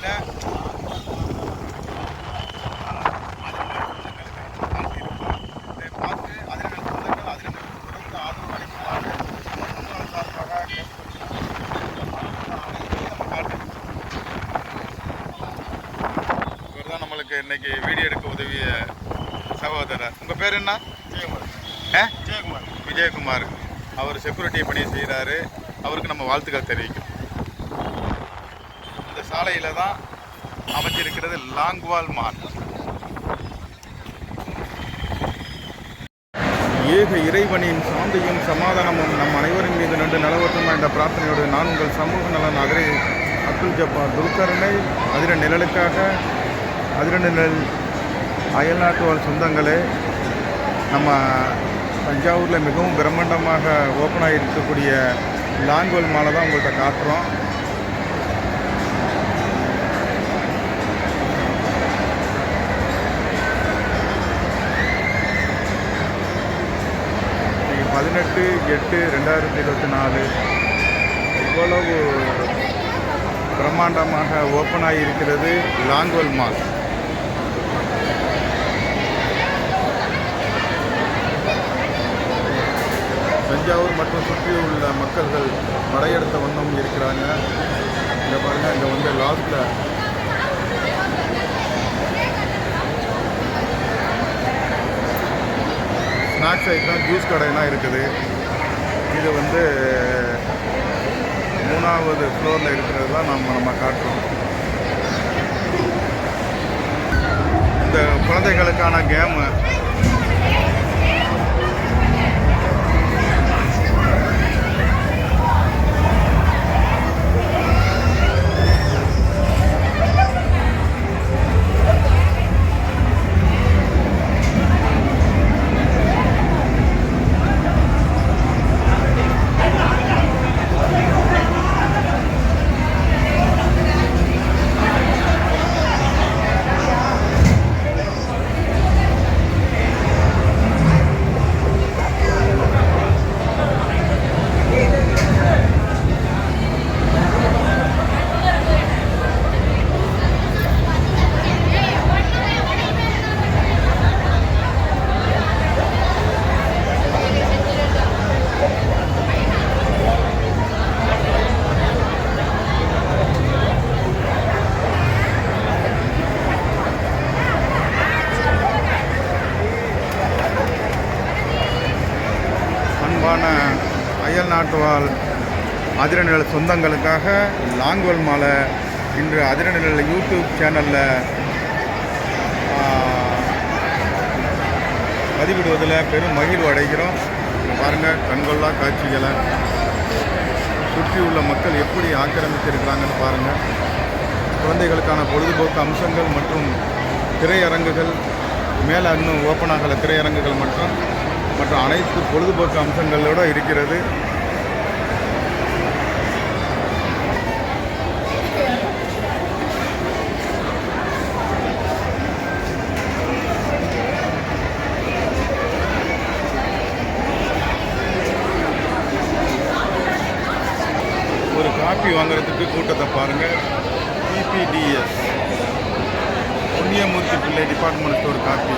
சாலையில் நம்மளுக்கு இன்னைக்கு வீடியோ எடுக்க உதவிய சகோதரர். உங்கள் பேர் என்ன? விஜயகுமார். அவர் செக்யூரிட்டி பணி செய்கிறாரு. அவருக்கு நம்ம வாழ்த்துக்கள் தெரிவிக்கும். இந்த சாலையில் தான் அமைஞ்சிருக்கிறது லாங்வால் மால். ஏக இறைவனின் சாந்தியும் சமாதானமும் நம் அனைவரின் மீது நன்று நிலவட்டும் என்ற பிரார்த்தனையோடு நான் உங்கள் சமூக நலன் அதிரை அப்துல் ஜப்பார் துல்கர்னை. அதிர நிழலுக்காக அதிர நிழல் அயல்நாட்டு வாழ் சொந்தங்களே, நம்ம தஞ்சாவூரில் மிகவும் பிரம்மாண்டமாக ஓப்பனாக இருக்கக்கூடிய லாங்வால் மாலை தான் உங்கள்கிட்ட காட்டுறோம். இன்னைக்கு 18/8/2024 இவ்வளவு பிரம்மாண்டமாக ஓப்பனாகி இருக்கிறது லாங்வால் மால். தஞ்சாவூர் மற்றும் சுற்றியுள்ள மக்கள்கள் படையெடுத்த வண்ணம் இருக்கிறாங்க. இங்கே பாருங்கள், இங்கே வந்து லாஸ்ட்டில் ஸ்நாக்ஸ் ஐட்டம் ஜூஸ் கடையெல்லாம் இருக்குது. இது வந்து 3வது ஃப்ளோரில் இருக்கிறது தான் நம்ம காட்டுறோம். இந்த குழந்தைகளுக்கான கேமு, அயல் நாட்டு வாழ் அதிரநிழல் சொந்தங்களுக்காக லாங்வால் மாலை இன்று அதிரநிழல் யூடியூப் சேனலில் பதிவிடுவதில் பெரும் மகிழ்வு அடைகிறோம். பாருங்கள், கண்கொள்ளா காட்சிகளை சுற்றியுள்ள மக்கள் எப்படி ஆக்கிரமித்திருக்கிறாங்கன்னு பாருங்கள். குழந்தைகளுக்கான பொழுதுபோக்கு அம்சங்கள் மற்றும் திரையரங்குகள், மேலே இன்னும் ஓப்பன் ஆகலை திரையரங்குகள் மற்றும் அனைத்து பொழுதுபோக்கு அம்சங்களோடு இருக்கிறது. ஒரு காப்பி வாங்குறதுக்கு கூட்டத்தை பாருங்கள். பிபிடிஎஸ் புண்ணியமூர்த்தி பிள்ளை டிபார்ட்மெண்ட் ஸ்டோர் காப்பி,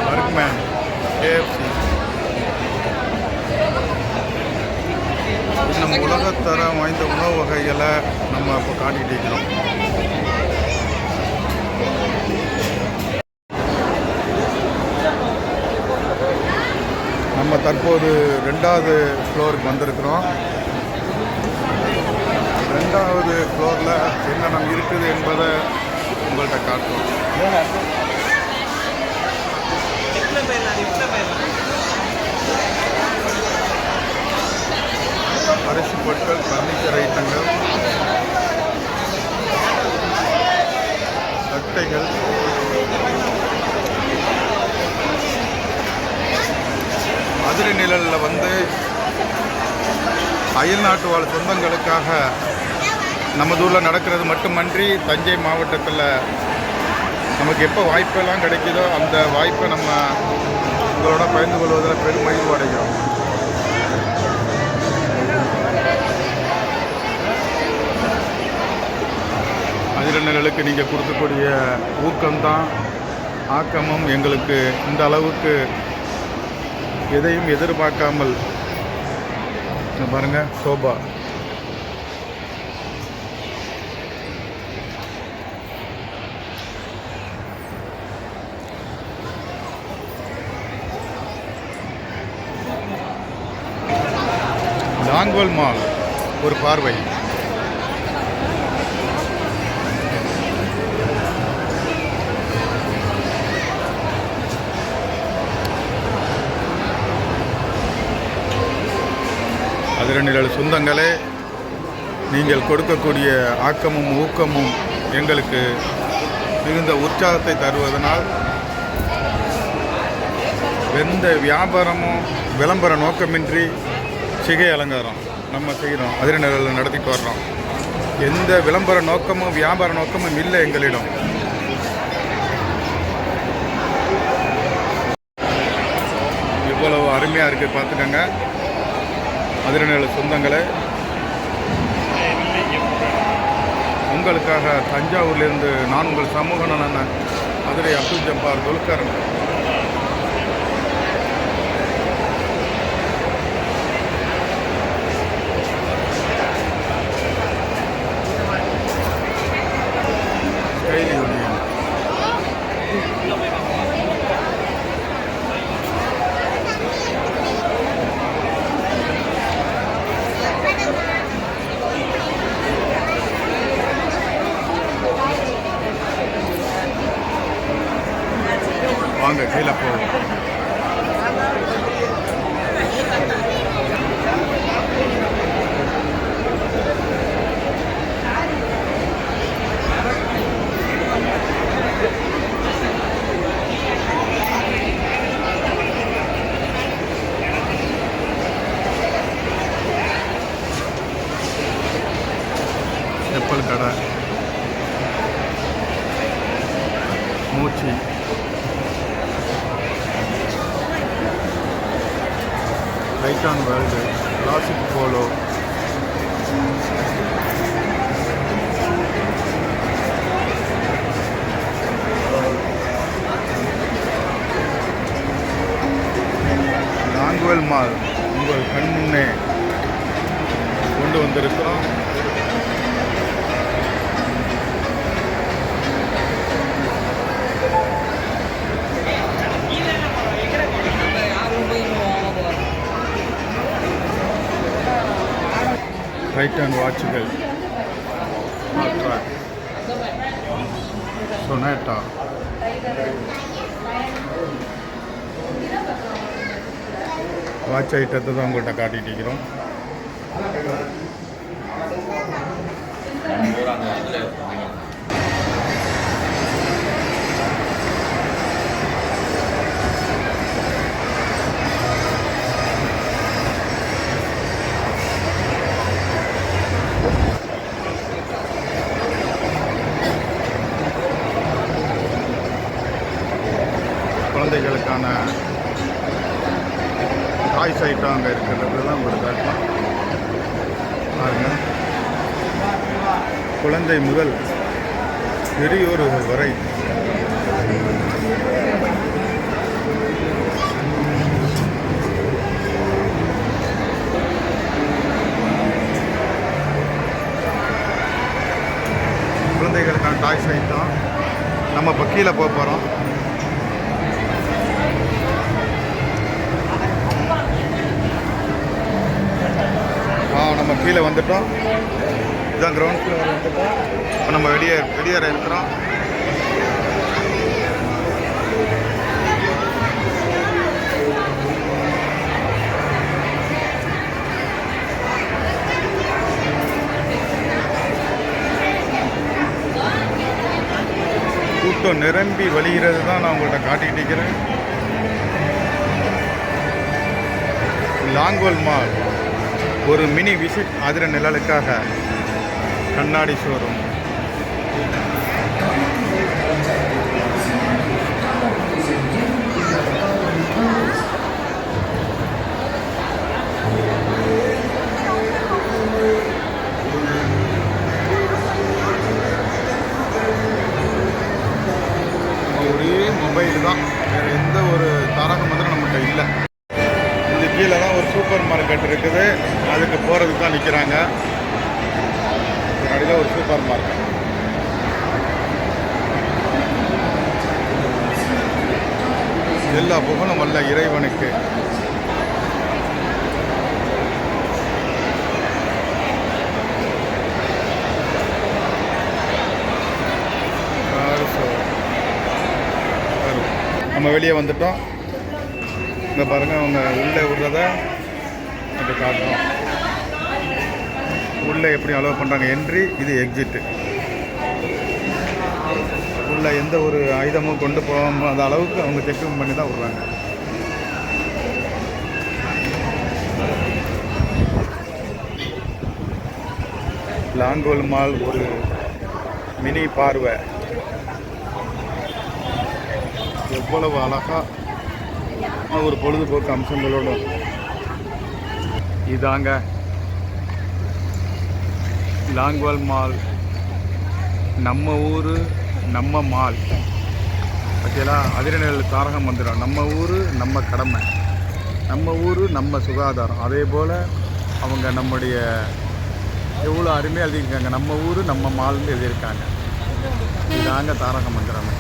வர்க்மேன், KFC. நம்ம உலகத்தரம் வாய்ந்த உணவு வகைகளை நம்ம இப்போ காட்டிகிட்டு இருக்கிறோம். நம்ம தற்போது 2வது ஃப்ளோருக்கு வந்திருக்கிறோம். 2வது ஃப்ளோரில் என்னென்ன இருக்குது என்பதை உங்கள்கிட்ட காட்டுறோம். அரிசி பொருட்கள், பர்னிச்சர் ஐட்டங்கள், சட்டைகள், அதிர நிழலில் வந்து அயல் நாட்டு வாழ் சொந்தங்களுக்காக நமது ஊரில் நடக்கிறது மட்டுமன்றி தஞ்சை மாவட்டத்தில் நமக்கு எப்போ வாய்ப்பெல்லாம் கிடைக்குதோ அந்த வாய்ப்பை நம்ம உங்களோட பகிர்ந்து கொள்வதில் பெரும் மகிழ்வு அடைகிறோம். அதிரநிழலுக்கு நீங்கள் கொடுக்கக்கூடிய ஊக்கம்தான் ஆக்கமும் எங்களுக்கு இந்த அளவுக்கு எதையும் எதிர்பார்க்காமல் பாருங்கள் சோபா லாங்வல் மால் ஒரு பார்வை. அதிரநிழல் சொந்தங்களே, நீங்கள் கொடுக்கக்கூடிய ஆக்கமும் ஊக்கமும் எங்களுக்கு மிகுந்த உற்சாகத்தை தருவதனால் எந்த வியாபாரமும் விளம்பர நோக்கமின்றி சிகை அலங்காரம் நம்ம செய்கிறோம், அதிரநிழல் நடத்திட்டு வர்றோம். எந்த விளம்பர நோக்கமும் வியாபார நோக்கமும் இல்லை எங்களிடம். இவ்வளவு அருமையாக இருக்குது, பார்த்துக்கங்க அதிரநிழல் சொந்தங்களே. உங்களுக்காக தஞ்சாவூர்லேருந்து நான் உங்கள் சமூக நலன மதுரை அப்துல் ஜப்பார் துல்கர்ன். வாங்க கீழே போவோம். செப்பல் கடை, Mochi, Titan world, classic polo, லாங்வல் மால் உங்கள் கண் முன்னே கொண்டு வந்திருக்கிறோம். டைட்டான் வாட்சுகள், சொனேட்டா, வாட்ச் ஐட்டத்தை தான் உங்கள்கிட்ட காட்டிட்டு இருக்கிறோம். குழந்தைகளுக்கான டாய்ஸ் ஐட்டம் அங்கே இருக்கிறது தான் உங்களுக்கு காட்டலாம். பாருங்க, குழந்தை முதல் பெரியோர் வரை குழந்தைகளுக்கான டாய்ஸ் ஐட்டம். நம்ம இப்போ கீழே போக போகிறோம். நம்ம கீழே வந்துட்டோம். இதுதான் கிரவுண்ட் ஃப்ளோர் வந்துட்டோம். இப்போ நம்ம வெளியேற இருக்கிறோம். கூட்டம் நிரம்பி வழிகிறது தான் நான் உங்கள்கிட்ட காட்டிகிட்டு இருக்கிறேன். லாங்வல் மால் ஒரு மினி விசிட் அதிரநிழலுக்காக கண்ணாடி ஷோரூம். பக்கத்தில் ஒரு சூப்பர் மார்க்கெட். எல்லா புகழும் வல்ல இறைவனுக்கு. நம்ம வெளியே வந்துட்டோம். இங்கே பாருங்கள், அவங்க உள்ளே விடுறத அது காட்டுறோம். உள்ளே எப்படி அலோவ் பண்ணுறாங்க. என்ட்ரி, இது எக்ஸிட்டு. உள்ளே எந்த ஒரு ஆயுதமும் கொண்டு போகாத அளவுக்கு அவங்க செக்கிங் பண்ணி தான் விடுறாங்க. லாங்கோல் மால் ஒரு மினி பார்வை. எவ்வளவு அழகா ஒரு பொழுதுபோக்கு அம்சங்களோட இதாங்க லாங்கோல் மால். நம்ம ஊர் நம்ம மால் பார்த்தீங்களா? அதிரநிழல் தாரக மந்திரம். நம்ம ஊர் நம்ம கடமை, நம்ம ஊர் நம்ம சுகாதாரம். அதே போல் அவங்க நம்முடைய எவ்வளோ அருமையாக எழுதியிருக்காங்க. நம்ம ஊர் நம்ம மால்னு எழுதியிருக்காங்க. இதாங்க தாரக மந்திரம்.